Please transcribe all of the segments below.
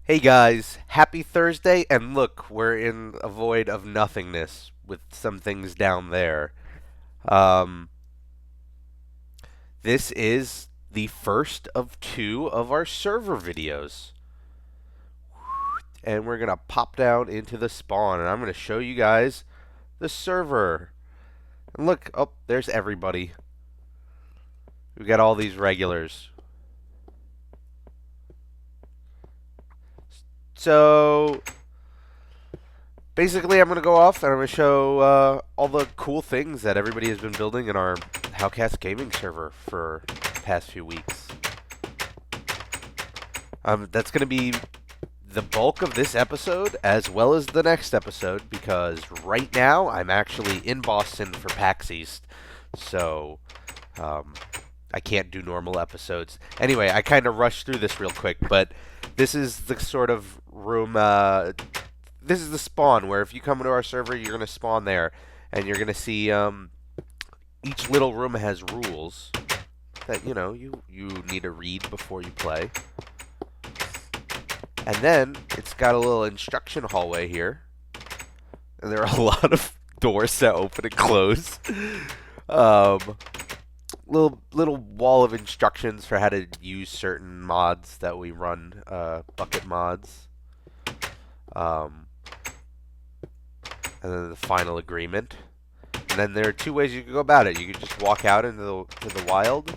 Hey guys, happy Thursday, and look, we're in a void of nothingness with some things down there. Um, this is the first of two of our server videos. And we're gonna pop down into the spawn, and I'm gonna show you guys the server. And look, oh, there's everybody. We got all these regulars. So, basically, I'm going to go off and I'm going to show all the cool things that everybody has been building in our Howcast Gaming Server for the past few weeks. That's going to be the bulk of this episode as well as the next episode because right now I'm actually in Boston for PAX East, so I can't do normal episodes. Anyway, I kind of rushed through this real quick, but this is the sort of room. This is the spawn where if you come into our server, you're gonna spawn there, and you're gonna see each little room has rules that you need to read before you play. And then it's got a little instruction hallway here, and there are a lot of doors that open and close. Little wall of instructions for how to use certain mods that we run, bucket mods. And then the final agreement. And then there are two ways you can go about it. You can just walk out into the wild,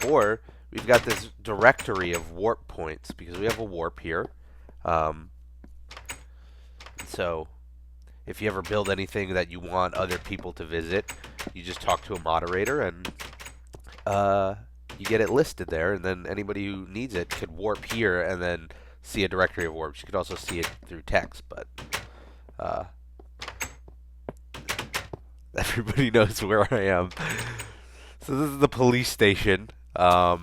or we've got this directory of warp points because we have a warp here. So if you ever build anything that you want other people to visit, you just talk to a moderator and you get it listed there, and then anybody who needs it could warp here and then see a directory of warps. You could also see it through text, but everybody knows where I am. So this is the police station. This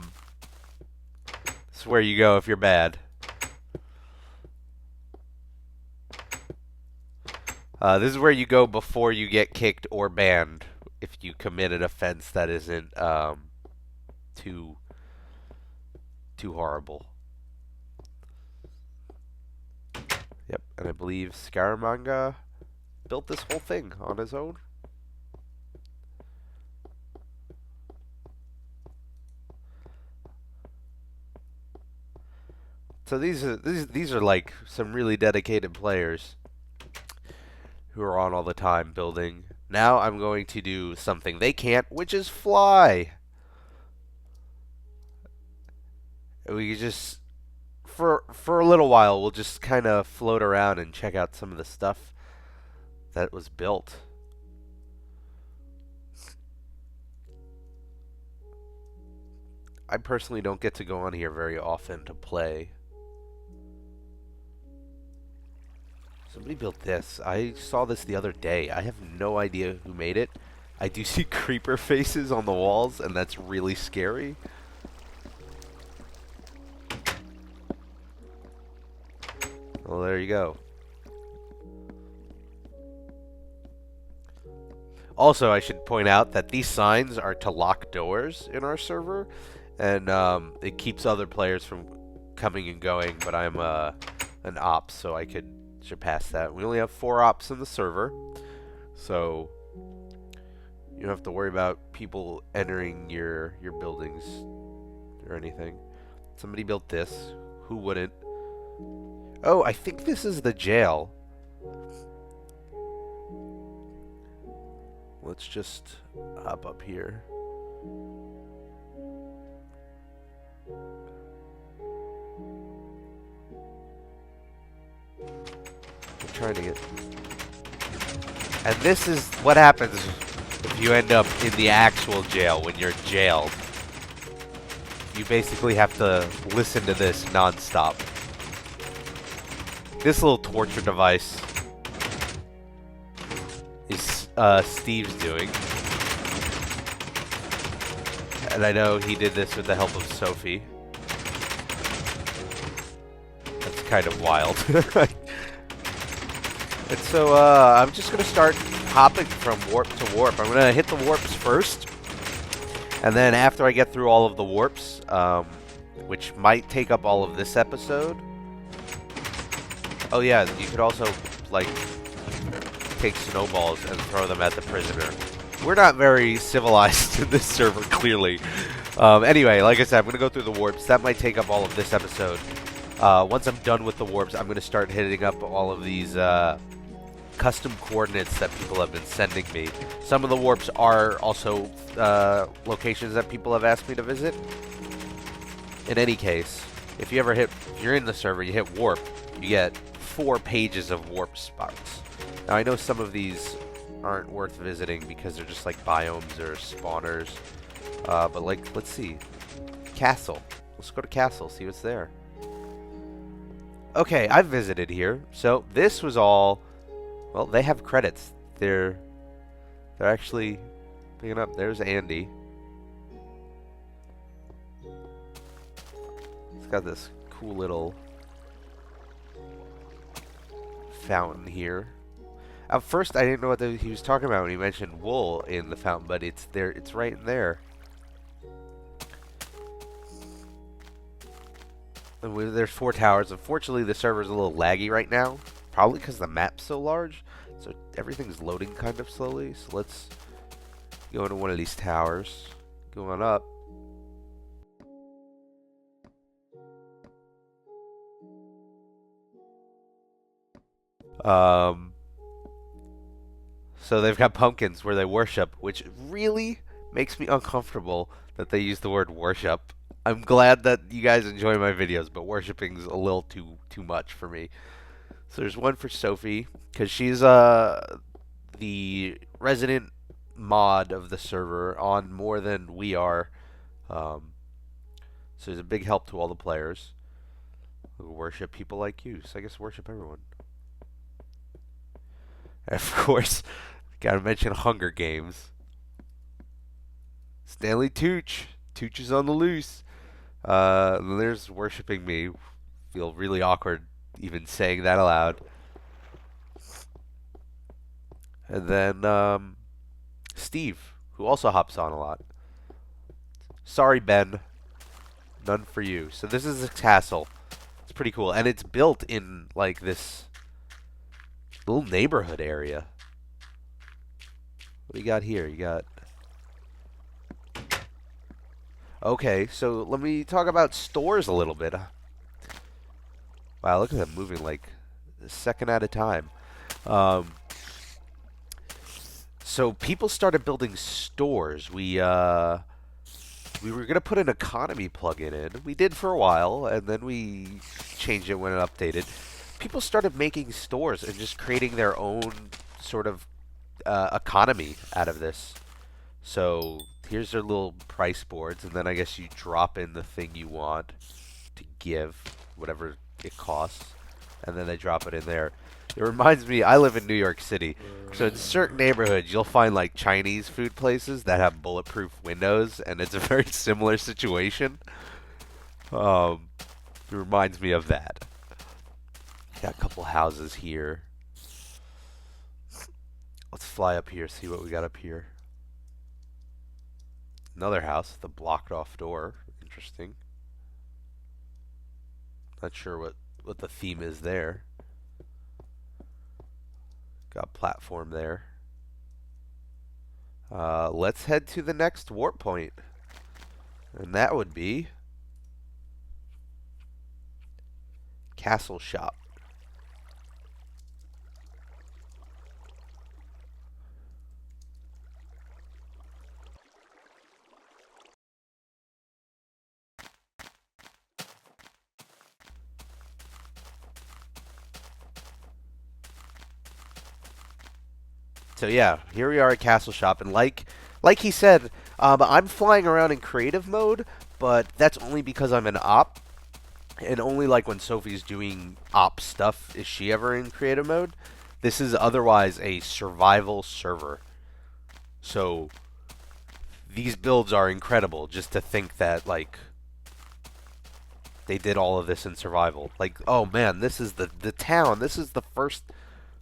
is where you go if you're bad. This is where you go before you get kicked or banned if you commit an offense that isn't too horrible. Yep, and I believe Scaramanga built this whole thing on his own. So these are like some really dedicated players who are on all the time building. Now I'm going to do something they can't, which is fly. We just for a little while we'll just kind of float around and check out some of the stuff that was built. I personally don't get to go on here very often to play. Somebody built this. I saw this the other day. I have no idea who made it. I do see creeper faces on the walls, and that's really scary. Well, there you go. Also, I should point out that these signs are to lock doors in our server, and it keeps other players from coming and going, but I'm an op, so I could surpass that. We only have 4 ops in the server, so you don't have to worry about people entering your buildings or anything. Somebody built this. Who wouldn't? Oh, I think this is the jail. Let's just hop up here. I'm trying to get... And this is what happens if you end up in the actual jail when you're jailed. You basically have to listen to this non-stop. This little torture device is Steve's doing. And I know he did this with the help of Sophie. That's kind of wild. And so I'm just going to start hopping from warp to warp. I'm going to hit the warps first. And then after I get through all of the warps, which might take up all of this episode, Oh yeah, you could also, like, take snowballs and throw them at the prisoner. We're not very civilized in this server, clearly. Anyway, like I said, I'm going to go through the warps. That might take up all of this episode. Once I'm done with the warps, I'm going to start hitting up all of these custom coordinates that people have been sending me. Some of the warps are also locations that people have asked me to visit. In any case, if you're in the server, you hit warp, you get 4 pages of warp spots. Now I know some of these aren't worth visiting because they're just like biomes or spawners. But like, let's see. Castle. Let's go to Castle, see what's there. Okay, I've visited here. So this was all, well, they have credits. They're actually picking up. There's Andy. It's got this cool little fountain here. At first, I didn't know what he was talking about when he mentioned wool in the fountain, but it's there. It's right in there. And there's 4 towers. Unfortunately, the server's a little laggy right now, probably because the map's so large. So everything's loading kind of slowly. So let's go into one of these towers. Go on up. So they've got pumpkins where they worship, which really makes me uncomfortable that they use the word worship. I'm glad that you guys enjoy my videos, but worshiping's a little too much for me. So there's one for Sophie, because she's the resident mod of the server on more than we are. So there's a big help to all the players who worship people like you. So I guess worship everyone. And of course, gotta mention Hunger Games. Stanley Tooch. Tooch is on the loose. There's worshiping me. Feel really awkward even saying that aloud. And then Steve, who also hops on a lot. Sorry, Ben. None for you. So this is a castle. It's pretty cool. And it's built in, like, this little neighborhood area. What do you got here? You got... Okay, so let me talk about stores a little bit. Wow, look at them moving like a second at a time. So people started building stores. We were gonna put an economy plugin in. We did for a while, and then we changed it when it updated. People started making stores and just creating their own sort of economy out of this. So here's their little price boards, and then I guess you drop in the thing you want to give, whatever it costs, and then they drop it in there. It reminds me, I live in New York City, so in certain neighborhoods you'll find like Chinese food places that have bulletproof windows, and it's a very similar situation. It reminds me of that. Got a couple houses here. Let's fly up here, see what we got up here. Another house, the blocked off door. Interesting. Not sure what the theme is there. Got a platform there. Let's head to the next warp point. And that would be Castle Shop. So yeah, here we are at Castle Shop, and like he said, I'm flying around in creative mode, but that's only because I'm an op, and only like when Sophie's doing op stuff is she ever in creative mode. This is otherwise a survival server. So these builds are incredible, just to think that like they did all of this in survival. Like, oh man, this is the town. This is the first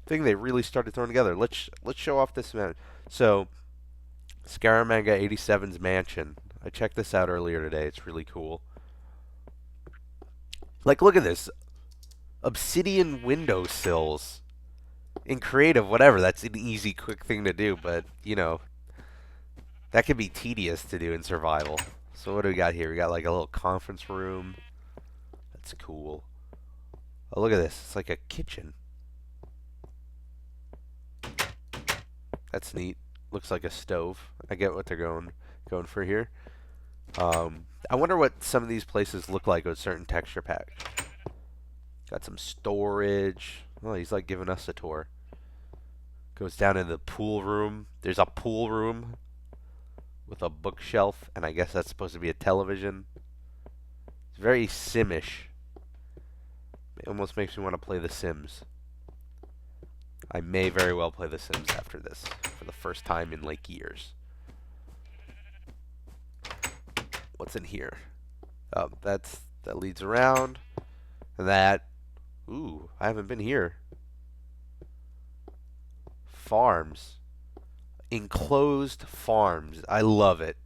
thing they really started throwing together. Let's show off this man. So Scaramanga 87's mansion. I checked this out earlier today. It's really cool. Like, look at this. Obsidian windowsills. In creative, whatever, that's an easy, quick thing to do, but, you know, that could be tedious to do in survival. So what do we got here? We got like a little conference room. That's cool. Oh, look at this. It's like a kitchen. That's neat. Looks like a stove. I get what they're going for here. I wonder what some of these places look like with certain texture packs. Got some storage. Oh, he's like giving us a tour. Goes down in the pool room. There's a pool room with a bookshelf, and I guess that's supposed to be a television. It's very Simish. It almost makes me want to play The Sims. I may very well play The Sims after this for the first time in like years. What's in here? Oh, that leads around. And that. Ooh, I haven't been here. Farms. Enclosed farms. I love it.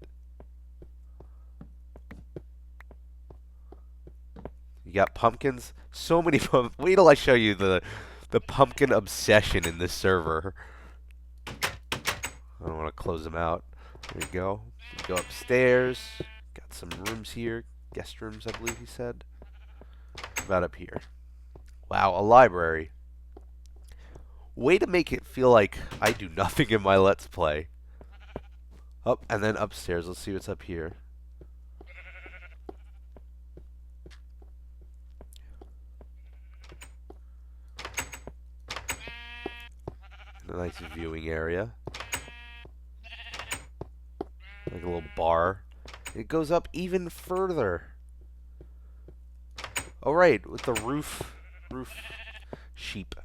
You got pumpkins. So many pumpkins. Wait till I show you the pumpkin obsession in this server. I don't want to close them out. There you go. Go upstairs. Got some rooms here. Guest rooms, I believe he said. About up here. Wow, a library. Way to make it feel like I do nothing in my Let's Play. Up and then upstairs. Let's see what's up here. A nice viewing area. Like a little bar. It goes up even further. Oh, right, with the roof sheep.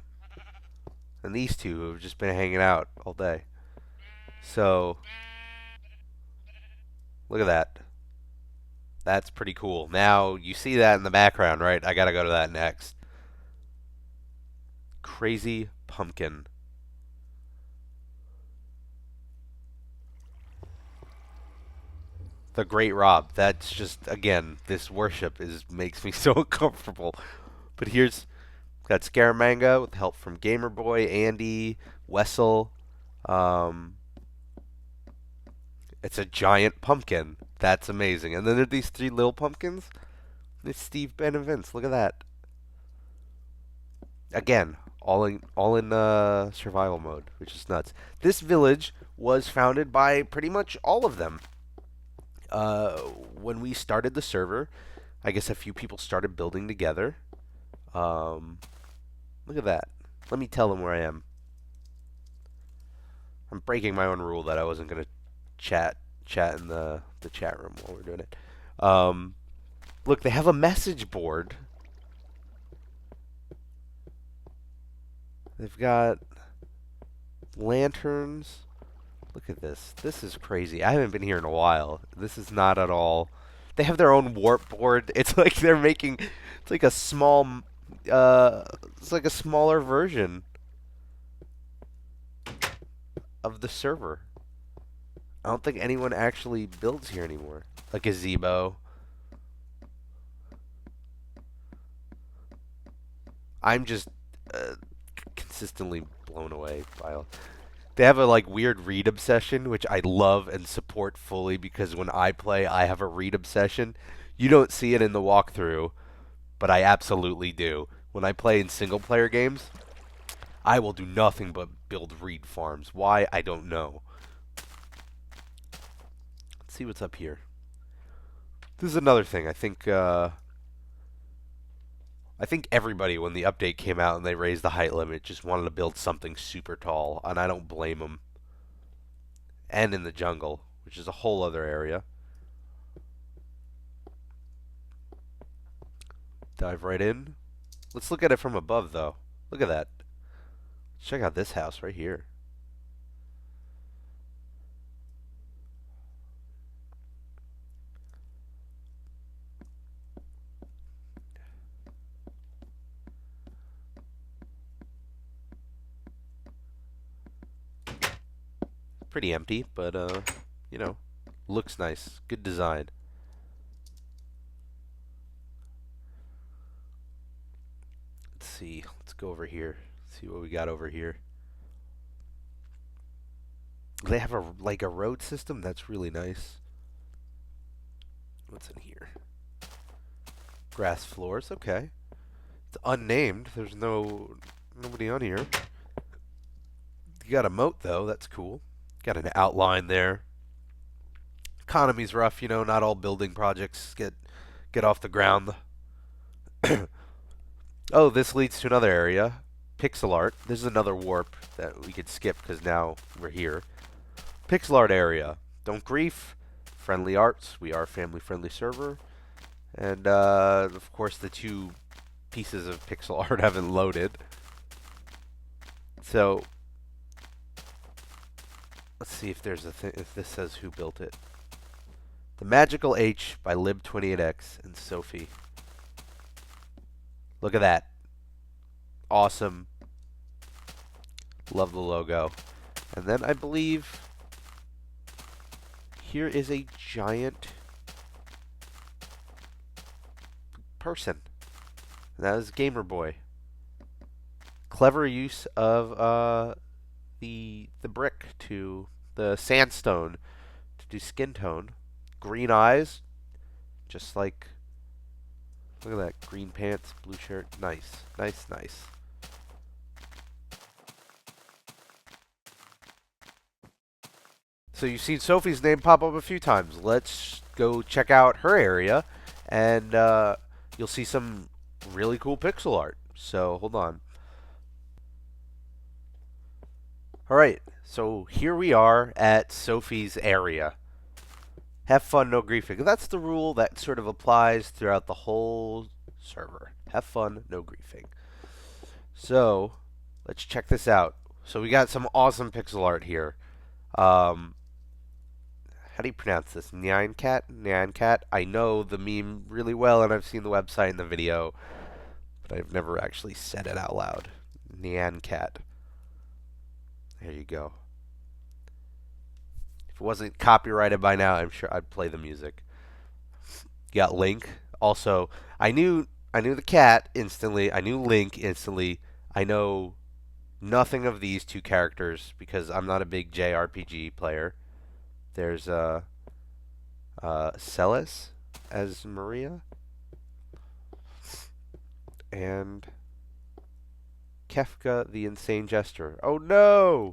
And these two have just been hanging out all day. So, look at that. That's pretty cool. Now, you see that in the background, right? I gotta go to that next. Crazy pumpkin. The Great Rob. That's just, again, this worship makes me so uncomfortable. But here's got Scaramanga with help from Gamerboy, Andy, Wessel. It's a giant pumpkin. That's amazing. And then there are these three little pumpkins. It's Steve, Ben, and Vince. Look at that. Again, all in survival mode, which is nuts. This village was founded by pretty much all of them. When we started the server, I guess a few people started building together. Look at that. Let me tell them where I am. I'm breaking my own rule that I wasn't gonna chat in the chat room while we're doing it. Look, they have a message board. They've got lanterns. Look at this. This is crazy. I haven't been here in a while. This is not at all. They have their own warp board. It's like they're making. It's like a small. It's like a smaller version of the server. I don't think anyone actually builds here anymore. A gazebo. I'm just consistently blown away by all. They have a like weird read obsession, which I love and support fully because when I play, I have a read obsession. You don't see it in the walkthrough, but I absolutely do. When I play in single player games, I will do nothing but build reed farms. Why? I don't know. Let's see what's up here. This is another thing. I think everybody, when the update came out and they raised the height limit, just wanted to build something super tall, and I don't blame them. And in the jungle, which is a whole other area. Dive right in. Let's look at it from above, though. Look at that. Let's check out this house right here. Pretty empty, but, you know, looks nice. Good design. see. Let's go over here. See what we got over here. They have a road system. That's really nice. What's in here? Grass floors. Okay. It's unnamed. There's nobody on here. You got a moat though. That's cool. Got an outline there. Economy's rough. Not all building projects get off the ground. Oh, this leads to another area. Pixel art. This is another warp that we could skip because now we're here. Pixel art area. Don't grief. Friendly arts. We are a family-friendly server. And, of course, the two pieces of pixel art haven't loaded. So, let's see if there's if this says who built it. The Magical H by Lib28x and Sophie. Look at that. Awesome. Love the logo. And then I believe here is a giant person. And that is Gamer Boy. Clever use of the brick to the sandstone to do skin tone. Green eyes, just like, look at that, green pants, blue shirt. Nice, nice, nice. So you've seen Sophie's name pop up a few times. Let's go check out her area, and you'll see some really cool pixel art. So hold on. Alright, so here we are at Sophie's area. Have fun, no griefing. That's the rule that sort of applies throughout the whole server. Have fun, no griefing. So, let's check this out. So we got some awesome pixel art here. How do you pronounce this? Nyan Cat? Nyan Cat? I know the meme really well, and I've seen the website and the video, but I've never actually said it out loud. Nyan Cat. There you go. If it wasn't copyrighted by now, I'm sure I'd play the music. You got Link. Also, I knew the cat instantly. I knew Link instantly. I know nothing of these two characters because I'm not a big JRPG player. There's Celis as Maria and Kefka the Insane Jester. Oh no!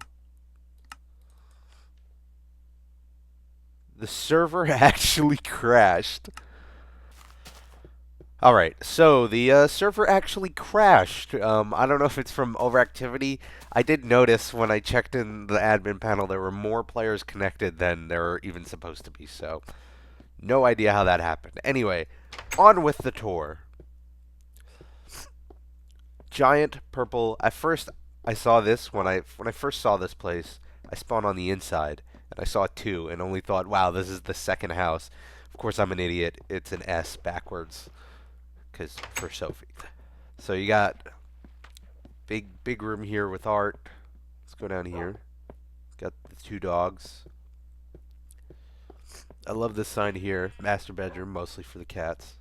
The server actually crashed. Alright, so the server actually crashed. I don't know if it's from overactivity. I did notice when I checked in the admin panel there were more players connected than there were even supposed to be, so no idea how that happened. Anyway, on with the tour. Giant purple. At first, I saw this when I first saw this place. I spawned on the inside, and I saw two, and only thought, "Wow, this is the second house." Of course, I'm an idiot. It's an S backwards, because for Sophie. So you got big room here with art. Let's go down here. Got the two dogs. I love this sign here. Master bedroom, mostly for the cats.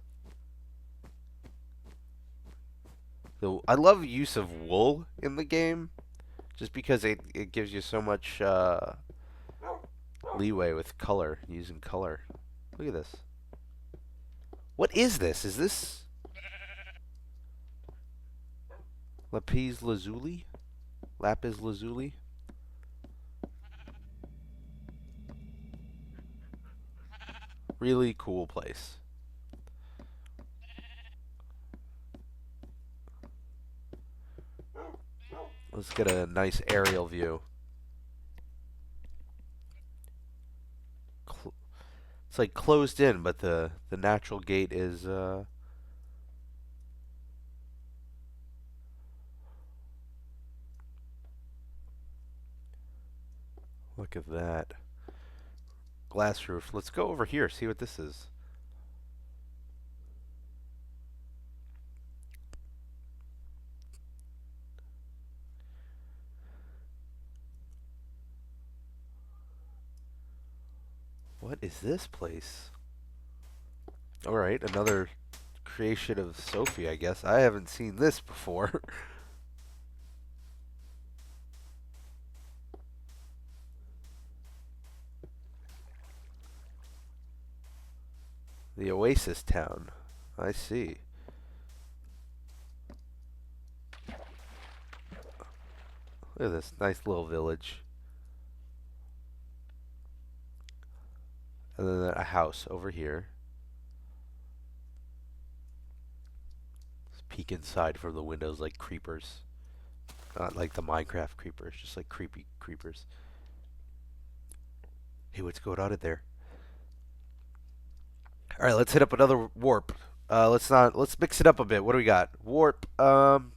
So I love use of wool in the game, just because it gives you so much leeway with color, using color. Look at this. What is this? Is this lapis lazuli? Lapis lazuli? Really cool place. Let's get a nice aerial view. It's like closed in, but the natural gate is look at that. Glass roof. Let's go over here, see what this is. What is this place? Alright, another creation of Sophie, I guess. I haven't seen this before. The Oasis Town. I see. Look at this nice little village. And then a house over here. Let's peek inside from the windows like creepers. Not like the Minecraft creepers, just like creepy creepers. Hey, what's going on in there? All right, let's hit up another warp. Let's mix it up a bit. What do we got? Warp. We'll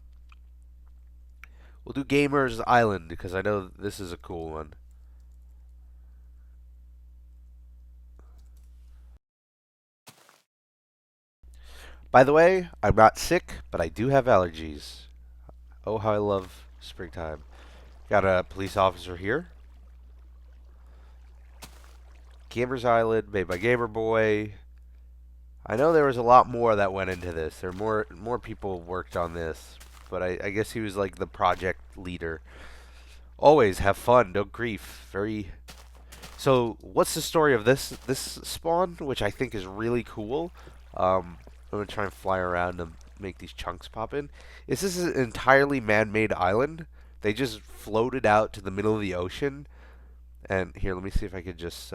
do Gamers Island because I know this is a cool one. By the way, I'm not sick, but I do have allergies. Oh, how I love springtime. Got a police officer here. Gamers Island, made by Gamer Boy. I know there was a lot more that went into this. There were more people worked on this, but I guess he was like the project leader. Always have fun, no grief. Very. So, what's the story of this spawn, which I think is really cool? I'm gonna try and fly around and make these chunks pop in. This is an entirely man-made island. They just floated out to the middle of the ocean. And here, let me see if I could just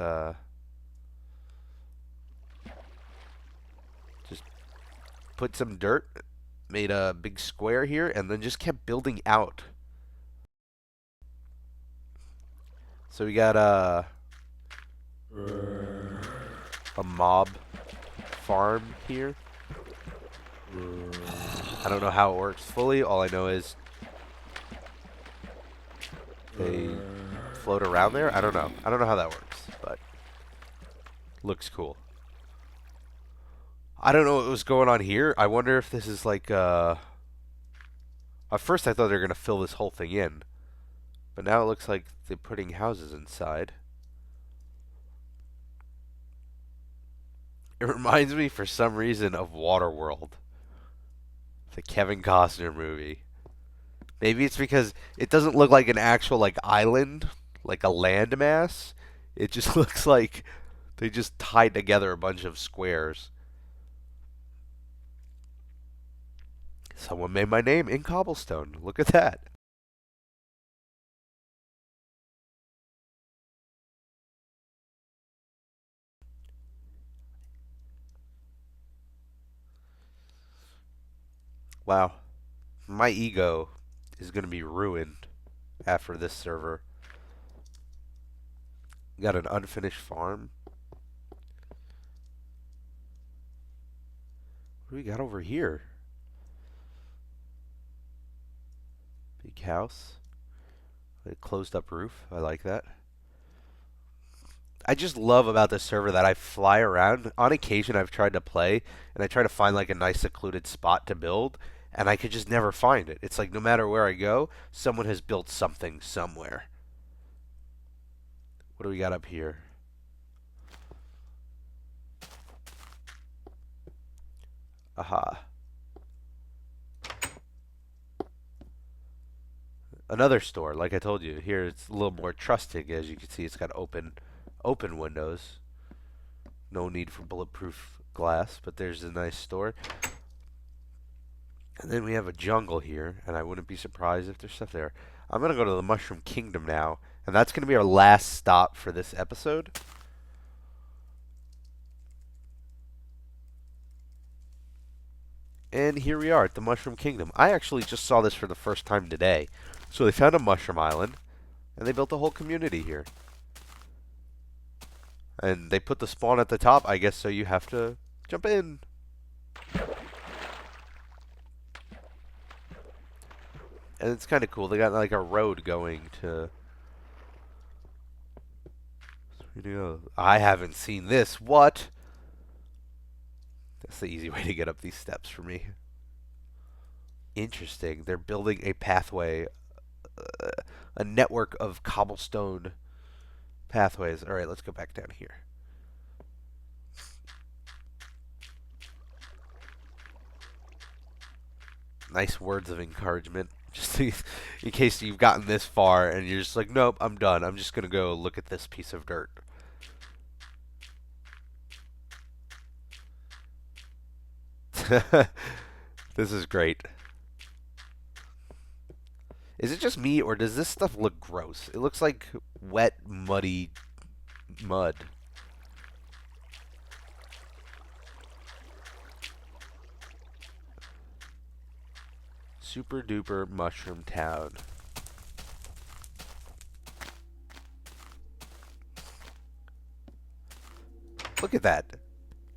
put some dirt, made a big square here, and then just kept building out. So we got a mob farm here. I don't know how it works fully. All I know is they float around there. I don't know. I don't know how that works, but looks cool. I don't know what was going on here. I wonder if this is like at first I thought they were going to fill this whole thing in. But now it looks like they're putting houses inside. It reminds me for some reason of Waterworld. The Kevin Costner movie. Maybe it's because it doesn't look like an actual like island, like a landmass. It just looks like they just tied together a bunch of squares. Someone made my name in cobblestone. Look at that. Wow. My ego is going to be ruined after this server. Got an unfinished farm. What do we got over here? Big house. A closed up roof. I like that. I just love about this server that I fly around. On occasion, I've tried to play, and I try to find like a nice secluded spot to build, and I could just never find it. It's like no matter where I go, someone has built something somewhere. What do we got up here? Aha. Another store, like I told you. Here it's a little more trusting. As you can see, it's got open windows. No need for bulletproof glass, but there's a nice store. And then we have a jungle here, and I wouldn't be surprised if there's stuff there. I'm going to go to the Mushroom Kingdom now, and that's going to be our last stop for this episode. And here we are at the Mushroom Kingdom. I actually just saw this for the first time today. So they found a mushroom island, and they built a whole community here. And they put the spawn at the top, I guess, so you have to jump in. And it's kind of cool. They got like a road going to... I haven't seen this. What? That's the easy way to get up these steps for me. Interesting. They're building a pathway, a network of cobblestone pathways. All right, let's go back down here. Nice words of encouragement. Just in case you've gotten this far and you're just like, nope, I'm done. I'm just gonna go look at this piece of dirt. This is great. Is it just me, or does this stuff look gross? It looks like wet, muddy mud. Super duper mushroom town. Look at that.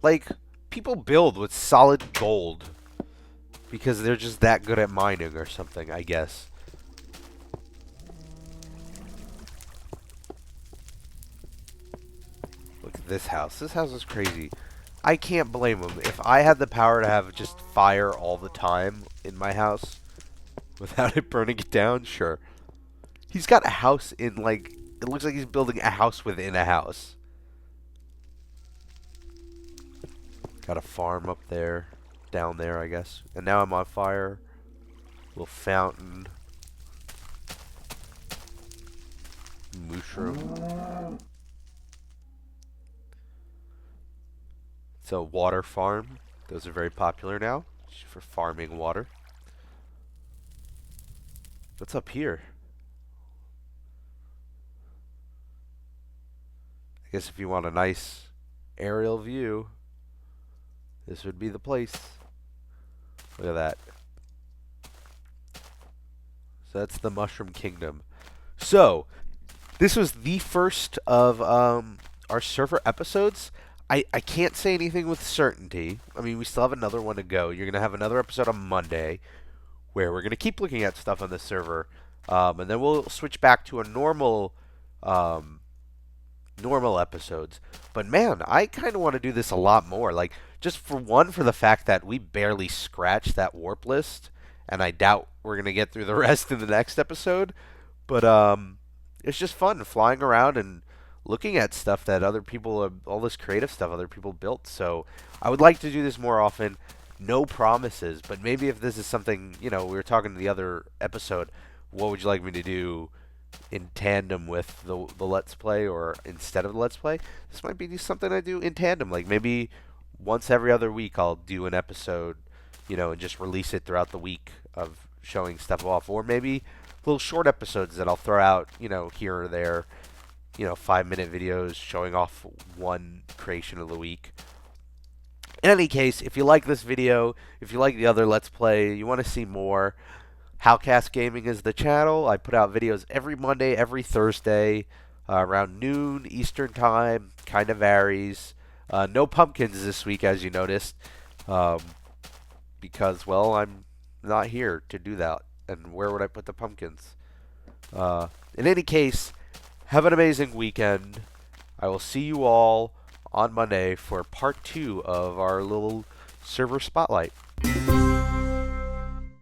Like, people build with solid gold because they're just that good at mining or something, I guess. Look at this house. This house is crazy. I can't blame him. If I had the power to have just fire all the time in my house without it burning it down, sure. He's got a house in, like, it looks like he's building a house within a house. Got a farm up there, down there, I guess. And now I'm on fire. Little fountain. Mushroom. It's a water farm. Those are very popular now for farming water. What's up here? I guess if you want a nice aerial view, this would be the place. Look at that. So that's the Mushroom Kingdom. So, this was the first of our server episodes. I can't say anything with certainty. I mean, we still have another one to go. You're going to have another episode on Monday where we're going to keep looking at stuff on the server. And then we'll switch back to a normal episodes. But man, I kind of want to do this a lot more. Like, just for the fact that we barely scratched that warp list, and I doubt we're going to get through the rest in the next episode. But it's just fun flying around and looking at stuff that other people, all this creative stuff other people built. So I would like to do this more often. No promises, but maybe if this is something, we were talking to the other episode, what would you like me to do in tandem with the Let's Play or instead of the Let's Play? This might be something I do in tandem. Like maybe once every other week I'll do an episode, and just release it throughout the week of showing stuff off. Or maybe little short episodes that I'll throw out, here or there. 5-minute videos showing off one creation of the week. In any case, if you like this video, if you like the other Let's Play, you want to see more, Howcast Gaming is the channel. I put out videos every Monday, every Thursday, around noon Eastern Time. Kind of varies. No pumpkins this week, as you noticed, because, well, I'm not here to do that. And where would I put the pumpkins? In any case, have an amazing weekend. I will see you all on Monday for part 2 of our little server spotlight.